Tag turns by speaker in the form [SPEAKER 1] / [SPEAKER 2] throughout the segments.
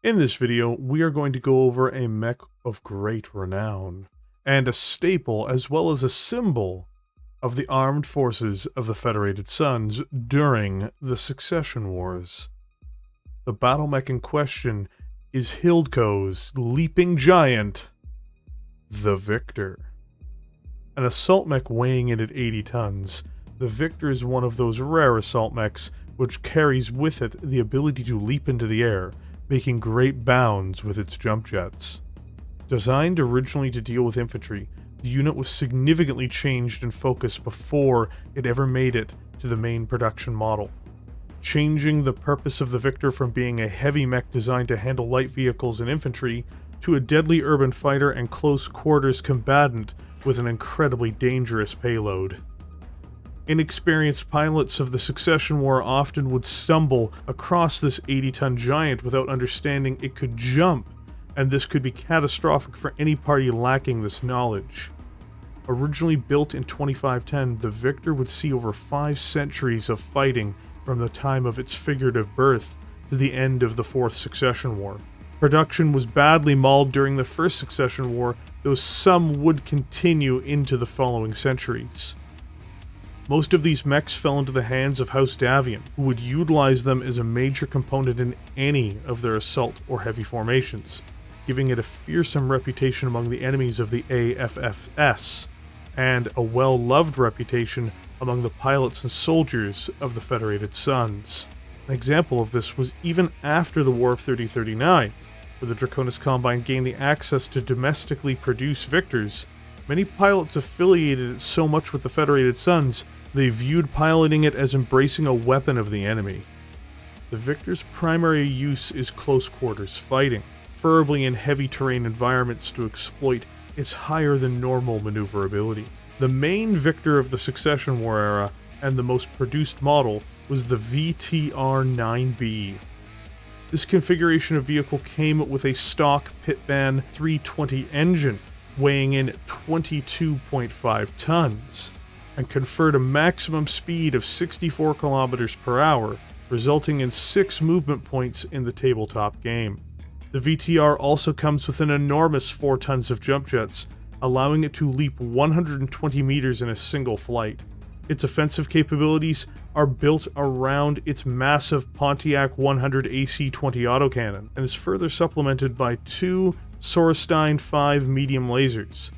[SPEAKER 1] In this video, we are going to go over a mech of great renown, and a staple as well as a symbol of the armed forces of the Federated Suns during the Succession Wars. The Battlemech in question is Hildco's leaping giant, the Victor. An assault mech weighing in at 80 tons, the Victor is one of those rare assault mechs which carries with it the ability to leap into the air, making great bounds with its jump jets. Designed originally to deal with infantry, the unit was significantly changed in focus before it ever made it to the main production model, changing the purpose of the Victor from being a heavy mech designed to handle light vehicles and infantry to a deadly urban fighter and close quarters combatant with an incredibly dangerous payload. Inexperienced pilots of the Succession War often would stumble across this 80-ton giant without understanding it could jump, and this could be catastrophic for any party lacking this knowledge. Originally built in 2510, the Victor would see over 5 centuries of fighting from the time of its figurative birth to the end of the Fourth Succession War. Production was badly mauled during the First Succession War, though some would continue into the following centuries. Most of these mechs fell into the hands of House Davion, who would utilize them as a major component in any of their assault or heavy formations, giving it a fearsome reputation among the enemies of the AFFS, and a well-loved reputation among the pilots and soldiers of the Federated Suns. An example of this was even after the War of 3039, where the Draconis Combine gained the access to domestically produced Victors. Many pilots affiliated it so much with the Federated Suns, they viewed piloting it as embracing a weapon of the enemy. The Victor's primary use is close quarters fighting, preferably in heavy terrain environments to exploit its higher than normal maneuverability. The main Victor of the Succession War era, and the most produced model, was the VTR-9B. This configuration of vehicle came with a stock Pitman 320 engine, weighing in 22.5 tons, and conferred a maximum speed of 64 kilometers per hour, resulting in 6 movement points in the tabletop game. The VTR also comes with an enormous 4 tons of jump jets, allowing it to leap 120 meters in a single flight. Its offensive capabilities are built around its massive Pontiac 100 AC-20 autocannon, and is further supplemented by 2 Sorestein 5 medium lasers,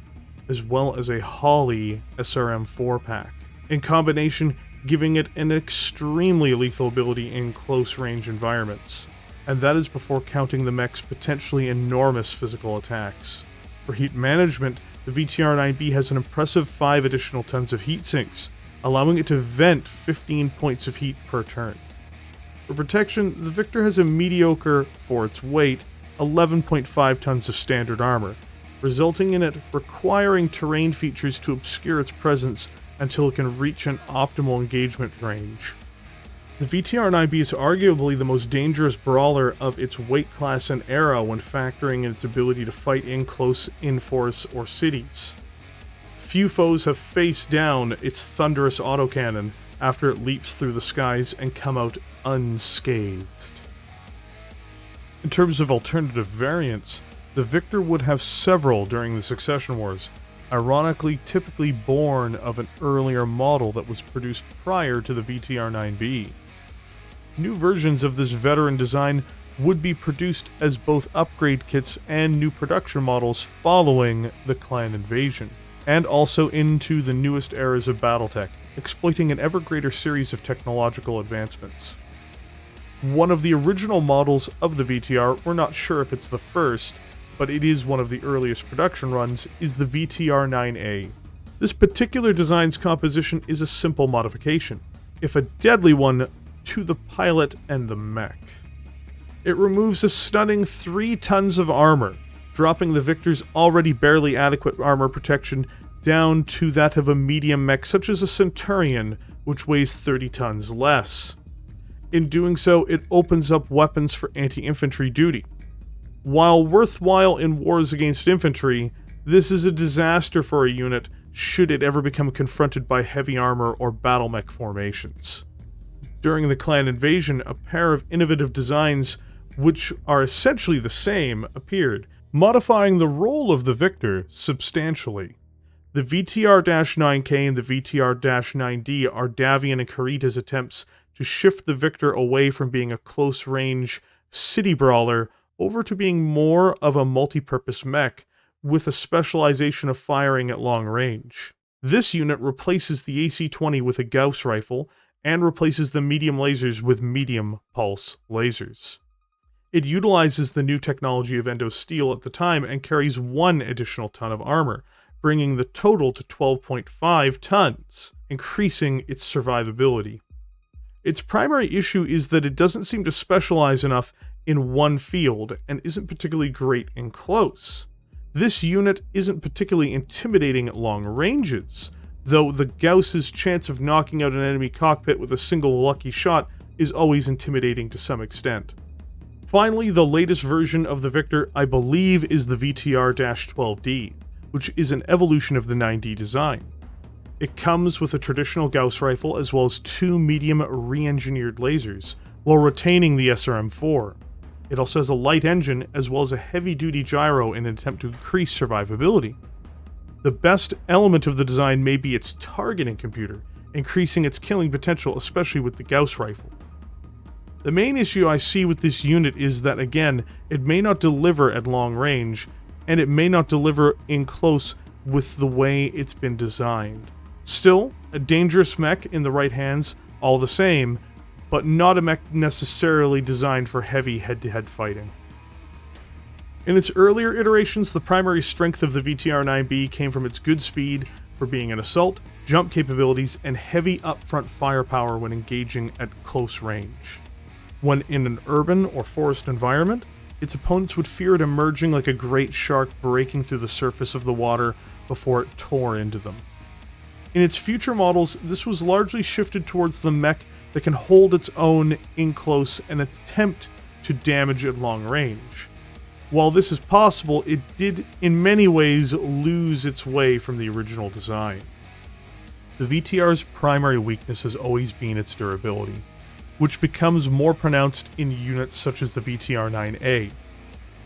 [SPEAKER 1] as well as a Holly SRM 4-pack, in combination giving it an extremely lethal ability in close-range environments. And that is before counting the mech's potentially enormous physical attacks. For heat management, the VTR-9B has an impressive 5 additional tons of heat sinks, allowing it to vent 15 points of heat per turn. For protection, the Victor has a mediocre, for its weight, 11.5 tons of standard armor, resulting in it requiring terrain features to obscure its presence until it can reach an optimal engagement range. The VTR-9B is arguably the most dangerous brawler of its weight class and era when factoring in its ability to fight in close in-force or cities. Few foes have faced down its thunderous autocannon after it leaps through the skies and come out unscathed. In terms of alternative variants, the Victor would have several during the Succession Wars, ironically typically born of an earlier model that was produced prior to the VTR-9B. New versions of this veteran design would be produced as both upgrade kits and new production models following the clan invasion, and also into the newest eras of Battletech, exploiting an ever greater series of technological advancements. One of the original models of the VTR, we're not sure if it's the first, but it is one of the earliest production runs, is the VTR-9A. This particular design's composition is a simple modification, if a deadly one, to the pilot and the mech. It removes a stunning 3 tons of armor, dropping the Victor's already barely adequate armor protection down to that of a medium mech such as a Centurion, which weighs 30 tons less. In doing so, it opens up weapons for anti-infantry duty. While worthwhile in wars against infantry, this is a disaster for a unit should it ever become confronted by heavy armor or Battlemech formations. During the clan invasion, a pair of innovative designs which are essentially the same, appeared, modifying the role of the Victor substantially. The VTR-9K and the VTR-9D are Davion and Kurita's attempts to shift the Victor away from being a close-range city brawler over to being more of a multi-purpose mech with a specialization of firing at long range. This unit replaces the AC-20 with a Gauss rifle and replaces the medium lasers with medium pulse lasers. It utilizes the new technology of endo steel at the time and carries 1 additional ton of armor, bringing the total to 12.5 tons, increasing its survivability. Its primary issue is that it doesn't seem to specialize enough in one field and isn't particularly great in close. This unit isn't particularly intimidating at long ranges, though the Gauss's chance of knocking out an enemy cockpit with a single lucky shot is always intimidating to some extent. Finally, the latest version of the Victor, I believe, is the VTR-12D, which is an evolution of the 9D design. It comes with a traditional Gauss rifle as well as 2 medium re-engineered lasers, while retaining the SRM-4. It also has a light engine as well as a heavy-duty gyro in an attempt to increase survivability. The best element of the design may be its targeting computer, increasing its killing potential, especially with the Gauss rifle. The main issue I see with this unit is that, again, it may not deliver at long range, and it may not deliver in close with the way it's been designed. Still, a dangerous mech in the right hands, all the same, but not a mech necessarily designed for heavy head-to-head fighting. In its earlier iterations, the primary strength of the VTR-9B came from its good speed for being an assault, jump capabilities, and heavy upfront firepower when engaging at close range. When in an urban or forest environment, its opponents would fear it emerging like a great shark breaking through the surface of the water before it tore into them. In its future models, this was largely shifted towards the mech that can hold its own in close and attempt to damage at long range. While this is possible, it did in many ways lose its way from the original design. The VTR's primary weakness has always been its durability, which becomes more pronounced in units such as the VTR-9A.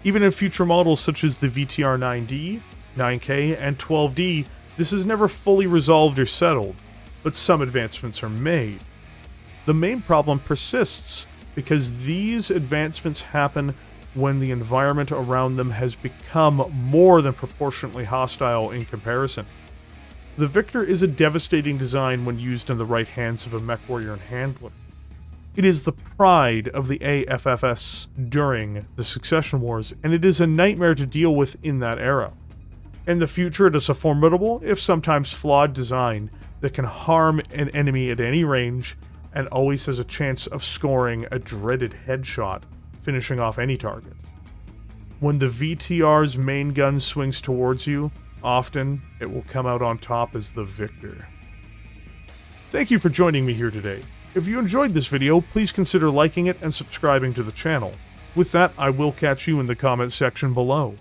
[SPEAKER 1] Even in future models such as the VTR-9D, 9K, and 12D, this is never fully resolved or settled, but some advancements are made. The main problem persists because these advancements happen when the environment around them has become more than proportionately hostile in comparison. The Victor is a devastating design when used in the right hands of a Mechwarrior and handler. It is the pride of the AFFS during the Succession Wars, and it is a nightmare to deal with in that era. In the future, it is a formidable, if sometimes flawed design that can harm an enemy at any range and always has a chance of scoring a dreaded headshot, finishing off any target. When the VTR's main gun swings towards you, often it will come out on top as the victor. Thank you for joining me here today. If you enjoyed this video, please consider liking it and subscribing to the channel. With that, I will catch you in the comments section below.